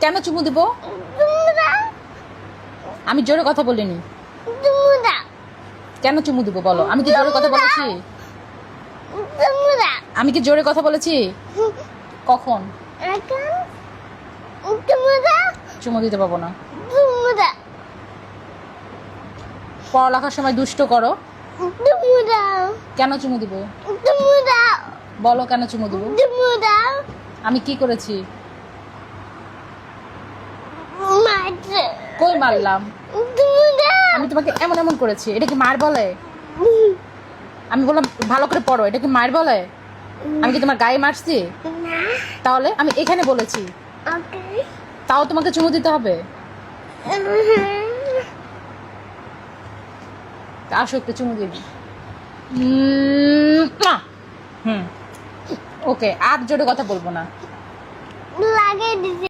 কেন চুমু দিব? তোমরা আমি জোরে কথা বলিনি। তোমরা কেন চুমু দিব বলো? আমি কি জোরে কথা বলেছি? তোমরা আমি কি জোরে কথা বলেছি? কখন? এখন তোমরা চুমু দিতে পাবো না। তোমরা পড়ালেখার সময় দুষ্ট করো, তোমরা কেন চুমু দিব? তোমরা বলো কেন চুমু দিব? তোমরা আমি কি করেছি? মারছে কই মারলাম? তোমরা আমি তোমাকে এমন এমন করেছি, এটা কি মার বলে? আমি বললাম ভালো করে পড়ো, এটা কি মার বলে? আমি কি তোমার গায়ে মারছি? না তাহলে আমি এখানে বলেছি, ওকে তাও তোমাকে চুমু দিতে হবে? আসো একটু চুমু দিয়ে দিই। হুম, ওকে, আর জোরে কথা বলবো না। লাগিয়ে দিছি